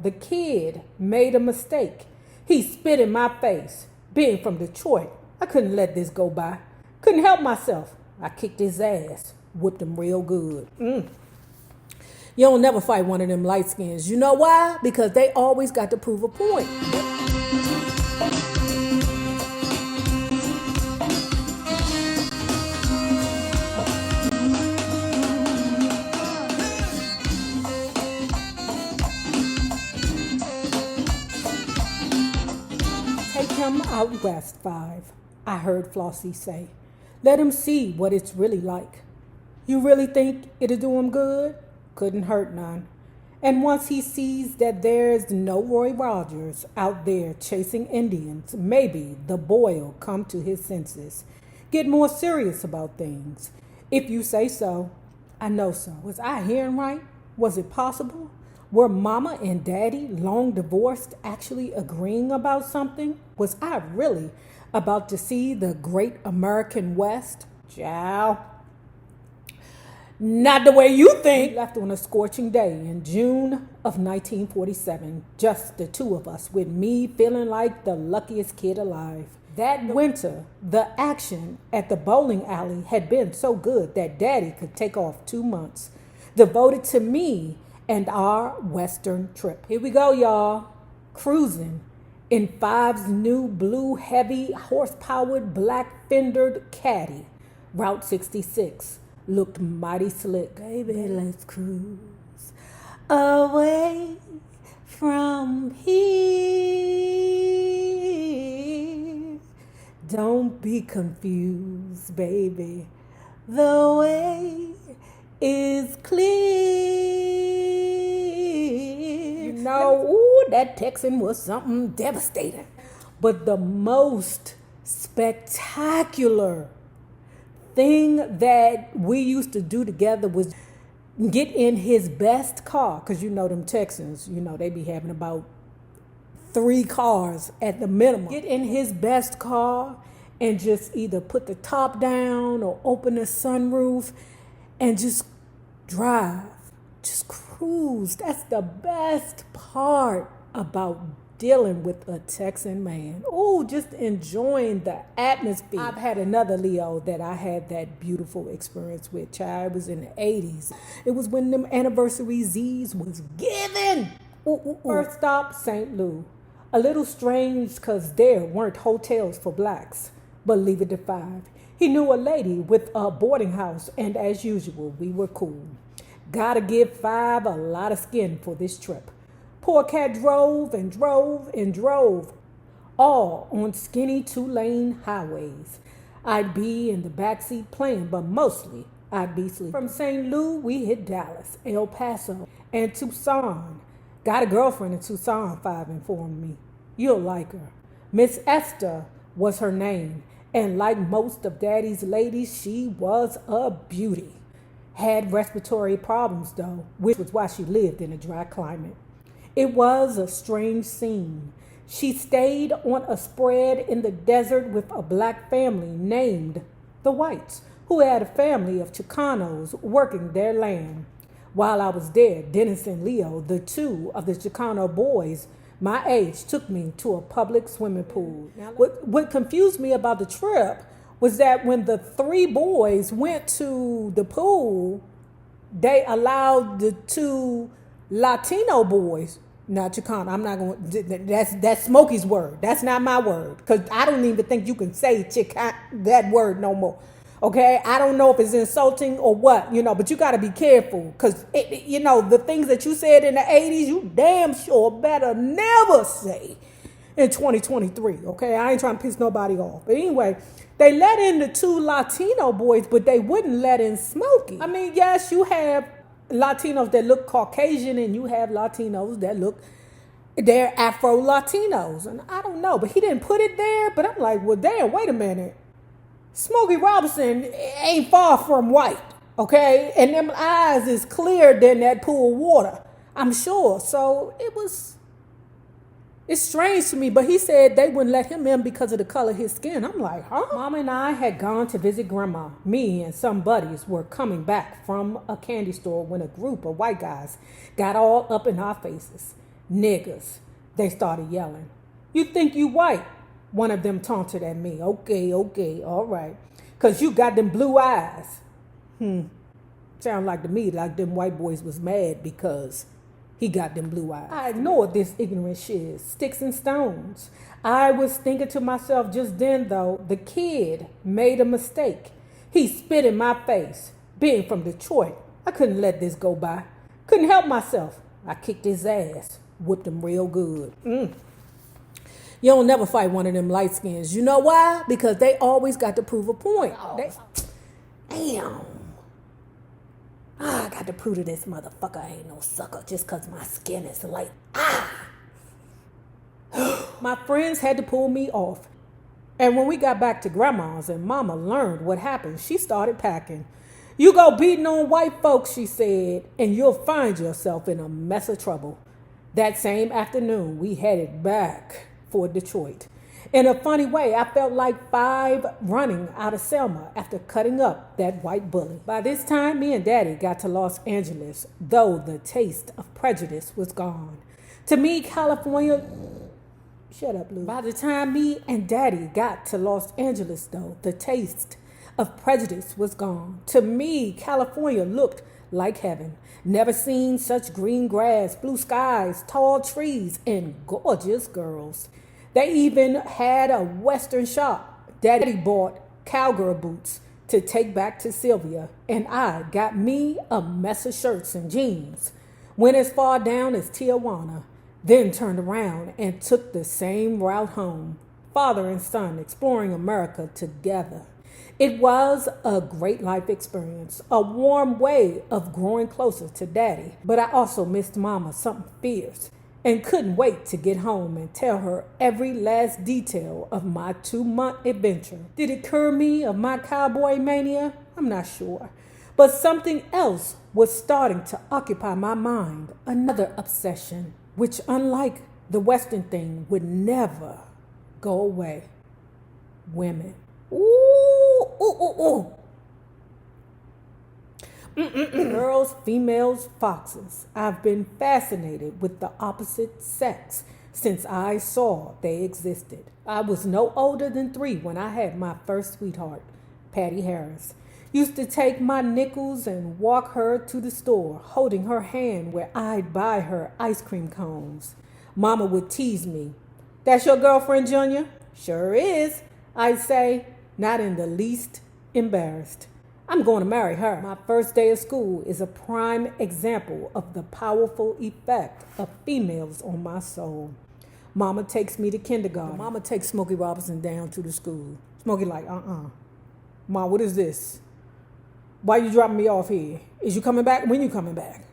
The kid made a mistake. He spit in my face. Being from Detroit, I couldn't let this go by. Couldn't help myself. I kicked his ass. Whipped him real good. You don't never fight one of them light skins. You know why? Because they always got to prove a point. Take him out west 5, I heard Flossie say. Let him see what it's really like. You really think it'll do him good? Couldn't hurt none. And once he sees that there's no Roy Rogers out there chasing Indians, maybe the boy'll come to his senses. Get more serious about things. If you say so. I know so. Was I hearing right? Was it possible? Were Mama and Daddy, long divorced, actually agreeing about something? Was I really about to see the great American West? Ciao. Not the way you think. We left on a scorching day in June of 1947. Just the two of us, with me feeling like the luckiest kid alive. That winter, the action at the bowling alley had been so good that Daddy could take off 2 months, devoted to me and our Western trip. Here we go, y'all. Cruising in 5's new blue heavy horse-powered black fendered caddy. Route 66 looked mighty slick. Baby, let's cruise away from here. Don't be confused, baby. The way is clear. You know, ooh, that Texan was something devastating. But the most spectacular thing that we used to do together was get in his best car. Because you know them Texans, you know, they be having about 3 cars at the minimum. Get in his best car and just either put the top down or open the sunroof and just drive, just cruise. That's the best part about dealing with a Texan man. Oh, just enjoying the atmosphere. I've had another Leo that I had that beautiful experience with. Child, it was in the 80s. It was when them anniversary Z's was given. First stop, St. Louis. A little strange because there weren't hotels for blacks, but leave it to 5. He knew a lady with a boarding house, and as usual, we were cool. Gotta give 5 a lot of skin for this trip. Poor cat drove and drove and drove, all on skinny 2-lane highways. I'd be in the backseat playing, but mostly I'd be sleeping. From St. Louis, we hit Dallas, El Paso, and Tucson. Got a girlfriend in Tucson, 5 informed me. You'll like her. Miss Esther was her name. And like most of Daddy's ladies, she was a beauty. Had respiratory problems, though, which was why she lived in a dry climate. It was a strange scene. She stayed on a spread in the desert with a black family named the Whites, who had a family of Chicanos working their land. While I was there, Dennis and Leo, the 2 of the Chicano boys my age, took me to a public swimming pool. What confused me about the trip was that when the 3 boys went to the pool, they allowed the 2 Latino boys, not Chicano, I'm not going to, that's Smokey's word. That's not my word. Because I don't even think you can say that word no more. Okay, I don't know if it's insulting or what, but you got to be careful because, the things that you said in the 80s, you damn sure better never say in 2023, okay? I ain't trying to piss nobody off. But anyway, they let in the 2 Latino boys, but they wouldn't let in Smokey. I mean, yes, you have Latinos that look Caucasian and you have Latinos that they're Afro-Latinos. And I don't know, but he didn't put it there. But I'm like, well, damn, wait a minute. Smokey Robinson ain't far from white, okay? And them eyes is clearer than that pool of water, I'm sure. So it's strange to me, but he said they wouldn't let him in because of the color of his skin. I'm like, huh? Mama and I had gone to visit Grandma. Me and some buddies were coming back from a candy store when a group of white guys got all up in our faces. Niggas, they started yelling. You think you white? One of them taunted at me. Okay, all right. 'Cause you got them blue eyes. Sound like to me like them white boys was mad because he got them blue eyes. I ignored this ignorant shit, sticks and stones. I was thinking to myself just then, though, the kid made a mistake. He spit in my face. Being from Detroit, I couldn't let this go by. Couldn't help myself. I kicked his ass, whipped him real good. You don't never fight one of them light skins. You know why? Because they always got to prove a point. Damn. I got to prove to this motherfucker I ain't no sucker just because my skin is light. My friends had to pull me off. And when we got back to grandma's and mama learned what happened, she started packing. You go beating on white folks, she said, and you'll find yourself in a mess of trouble. That same afternoon, we headed back for Detroit. In a funny way, I felt like 5 running out of Selma after cutting up that white bully. By this time, me and Daddy got to Los Angeles, though the taste of prejudice was gone. To me, California... Shut up, Lou. By the time me and Daddy got to Los Angeles, though, the taste of prejudice was gone. To me, California looked like heaven. Never seen such green grass, blue skies, tall trees, and gorgeous girls. They even had a Western shop. Daddy bought cowgirl boots to take back to Sylvia, and I got me a mess of shirts and jeans. Went as far down as Tijuana, then turned around and took the same route home. Father and son exploring America together. It was a great life experience, a warm way of growing closer to Daddy. But I also missed Mama something fierce, and couldn't wait to get home and tell her every last detail of my 2-month adventure. Did it cure me of my cowboy mania? I'm not sure. But something else was starting to occupy my mind, another obsession, which unlike the Western thing would never go away. Women. Ooh. Girls, females, foxes. I've been fascinated with the opposite sex since I saw they existed. I was no older than 3 when I had my first sweetheart, Patty Harris. Used to take my nickels and walk her to the store, holding her hand where I'd buy her ice cream cones. Mama would tease me. That's your girlfriend, Junior? Sure is, I'd say, not in the least embarrassed. I'm going to marry her. My first day of school is a prime example of the powerful effect of females on my soul. Mama takes me to kindergarten. Mama takes Smokey Robinson down to the school. Smokey like, Ma, what is this? Why you dropping me off here? Is you coming back? When you coming back?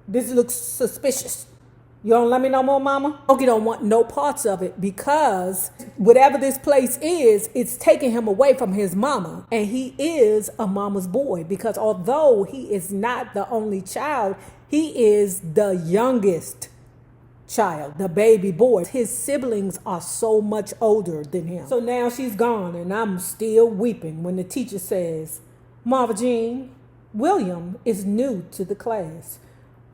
This looks suspicious. You don't let me know more, Mama? Smokey don't want no parts of it because whatever this place is, it's taking him away from his mama. And he is a mama's boy because although he is not the only child, he is the youngest child, the baby boy. His siblings are so much older than him. So now she's gone and I'm still weeping when the teacher says, Marva Jean, William is new to the class.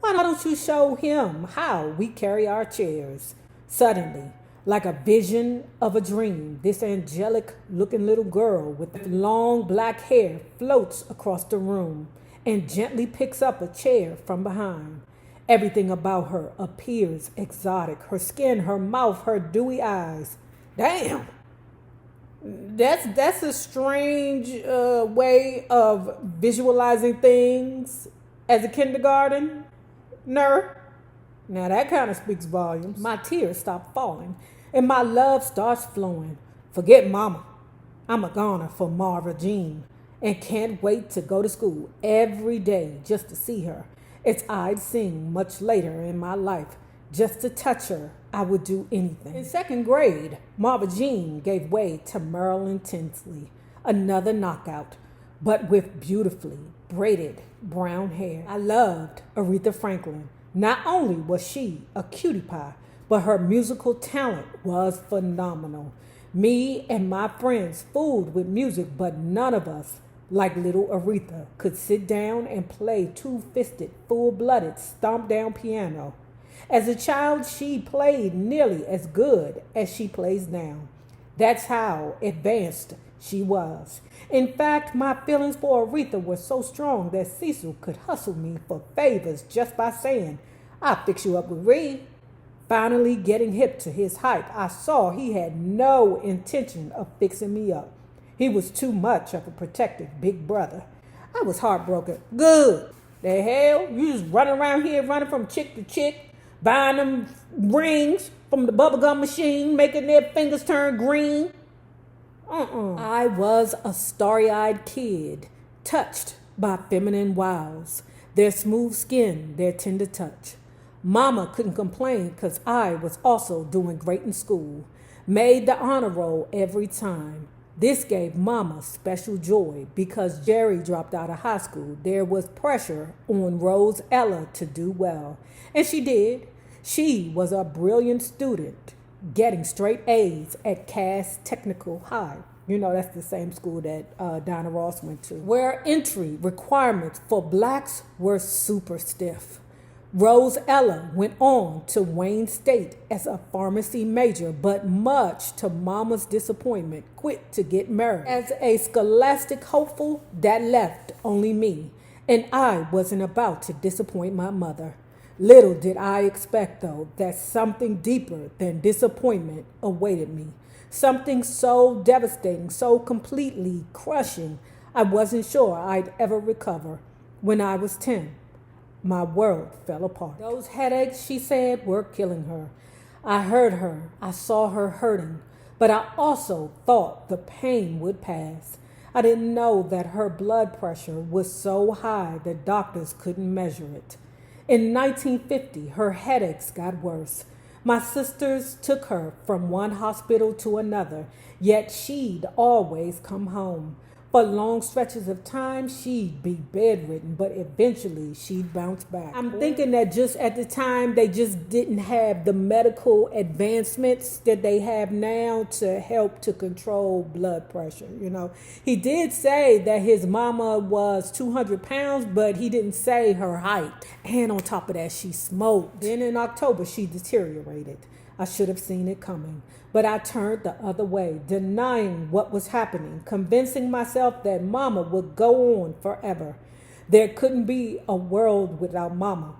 Why don't you show him how we carry our chairs? Suddenly, like a vision of a dream, this angelic-looking little girl with long black hair floats across the room and gently picks up a chair from behind. Everything about her appears exotic. Her skin, her mouth, her dewy eyes. Damn! That's a strange way of visualizing things as a kindergarten. Now that kind of speaks volumes. My tears stop falling and my love starts flowing. Forget Mama. I'm a goner for Marva Jean and can't wait to go to school every day just to see her. It's I'd sing much later in my life. Just to touch her, I would do anything. In 2nd grade, Marva Jean gave way to Marilyn Tinsley, another knockout, but with beautifully braided brown hair. I loved Aretha Franklin. Not only was she a cutie pie, but her musical talent was phenomenal. Me and my friends fooled with music, but none of us, like little Aretha, could sit down and play two-fisted, full-blooded, stomp-down piano. As a child, she played nearly as good as she plays now. That's how advanced she was. In fact, my feelings for Aretha were so strong that Cecil could hustle me for favors just by saying, "I'll fix you up with Ree." Finally getting hip to his hype, I saw he had no intention of fixing me up. He was too much of a protective big brother. I was heartbroken. Good. The hell? You just running around here running from chick to chick, buying them rings from the bubblegum machine, making their fingers turn green. I was a starry-eyed kid, touched by feminine wiles, their smooth skin, their tender touch. Mama couldn't complain because I was also doing great in school, made the honor roll every time. This gave Mama special joy because Jerry dropped out of high school. There was pressure on Rose Ella to do well, and she did. She was a brilliant student, getting straight A's at Cass Technical High. You know, that's the same school that Donna Ross went to, where entry requirements for blacks were super stiff. Rose Ella went on to Wayne State as a pharmacy major, but much to Mama's disappointment, quit to get married. As a scholastic hopeful, that left only me, and I wasn't about to disappoint my mother. Little did I expect, though, that something deeper than disappointment awaited me. Something so devastating, so completely crushing, I wasn't sure I'd ever recover. When I was 10, my world fell apart. Those headaches, she said, were killing her. I heard her. I saw her hurting. But I also thought the pain would pass. I didn't know that her blood pressure was so high that doctors couldn't measure it. In 1950, her headaches got worse. My sisters took her from one hospital to another, yet she'd always come home. For long stretches of time, she'd be bedridden, but eventually she'd bounce back. I'm thinking that just at the time, they just didn't have the medical advancements that they have now to help to control blood pressure. You know, he did say that his mama was 200 pounds, but he didn't say her height. And on top of that, she smoked. Then in October, she deteriorated. I should have seen it coming. But I turned the other way, denying what was happening, convincing myself that Mama would go on forever. There couldn't be a world without Mama.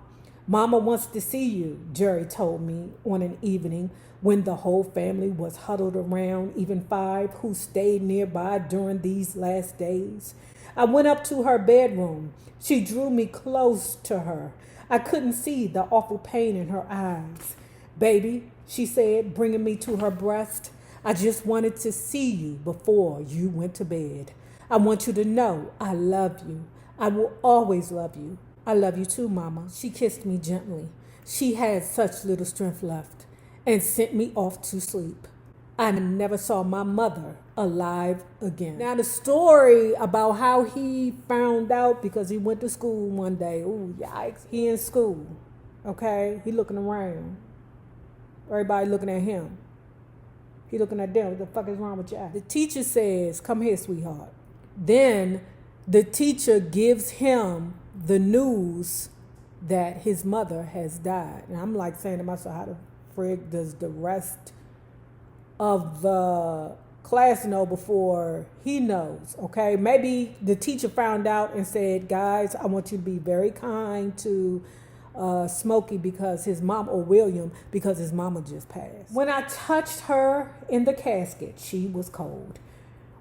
Mama wants to see you, Jerry told me on an evening when the whole family was huddled around, even 5 who stayed nearby during these last days. I went up to her bedroom. She drew me close to her. I couldn't see the awful pain in her eyes. "Baby," she said, bringing me to her breast, "I just wanted to see you before you went to bed. I want you to know I love you. I will always love you. I love you too, Mama." She kissed me gently. She had such little strength left and sent me off to sleep. I never saw my mother alive again. Now the story about how he found out because he went to school one day. Ooh, yikes. He in school, okay? He looking around. Everybody looking at him. He looking at them. What the fuck is wrong with y'all? The teacher says, "Come here, sweetheart." Then the teacher gives him the news that his mother has died. And I'm like saying to myself, how the frig does the rest of the class know before he knows? Okay, maybe the teacher found out and said, "Guys, I want you to be very kind to Smokey because his mom, or William, because his mama just passed." When I touched her in the casket, she was cold.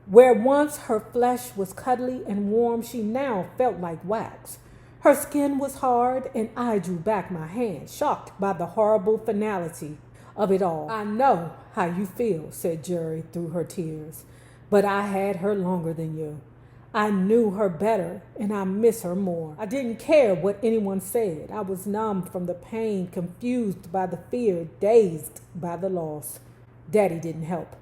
Where once her flesh was cuddly and warm, she now felt like wax. Her skin was hard, and I drew back my hand, shocked by the horrible finality of it all. "I know how you feel," said Jerry through her tears, "but I had her longer than you. I knew her better, and I miss her more. I didn't care what anyone said. I was numb from the pain, confused by the fear, dazed by the loss. Daddy didn't help.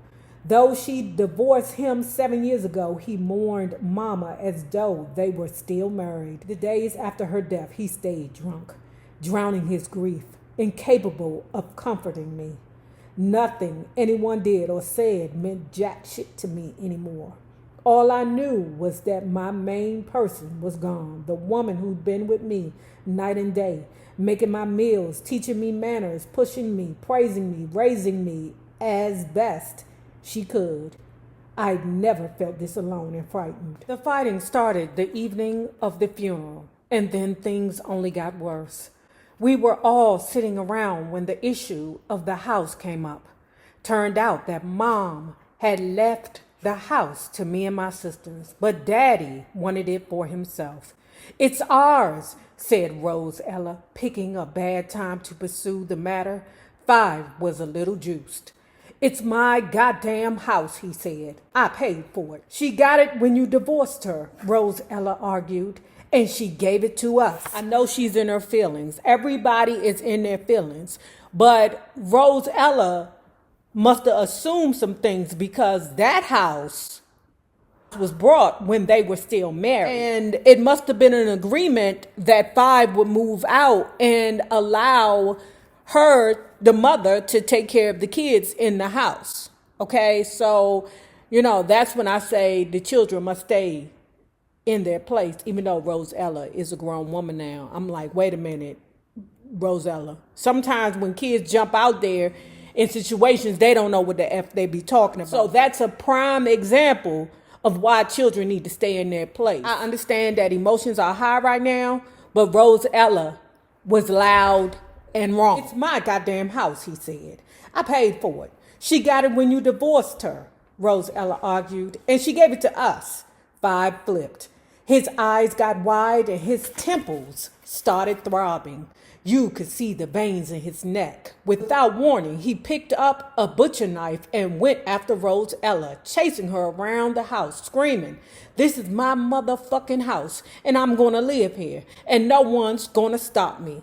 Though she divorced him 7 years ago, he mourned Mama as though they were still married. The days after her death, he stayed drunk, drowning his grief, incapable of comforting me. Nothing anyone did or said meant jack shit to me anymore. All I knew was that my main person was gone, the woman who'd been with me night and day, making my meals, teaching me manners, pushing me, praising me, raising me as best she could. I'd never felt this alone and frightened. The fighting started the evening of the funeral, and then things only got worse. We were all sitting around when the issue of the house came up. Turned out that Mom had left the house to me and my sisters, but Daddy wanted it for himself. It's ours, said Rose Ella, picking a bad time to pursue the matter. 5 was a little juiced. It's my goddamn house, he said. I paid for it. She got it when you divorced her, Rose Ella argued, and she gave it to us. I know she's in her feelings. Everybody is in their feelings. But Rose Ella must have assumed some things because that house was brought when they were still married. And it must have been an agreement that 5 would move out and allow her, the mother, to take care of the kids in the house. Okay, so, that's when I say the children must stay in their place, even though Rose Ella is a grown woman now. I'm like, wait a minute, Rose Ella. Sometimes when kids jump out there in situations, they don't know what the F they be talking about. So that's a prime example of why children need to stay in their place. I understand that emotions are high right now, but Rose Ella was loud and wrong. It's my goddamn house, he said. I paid for it. She got it when you divorced her, Rose Ella argued, and she gave it to us. 5 flipped. His eyes got wide and his temples started throbbing. You could see the veins in his neck. Without warning, he picked up a butcher knife and went after Rose Ella, chasing her around the house, screaming, "This is my motherfucking house, and I'm gonna live here, and no one's gonna stop me."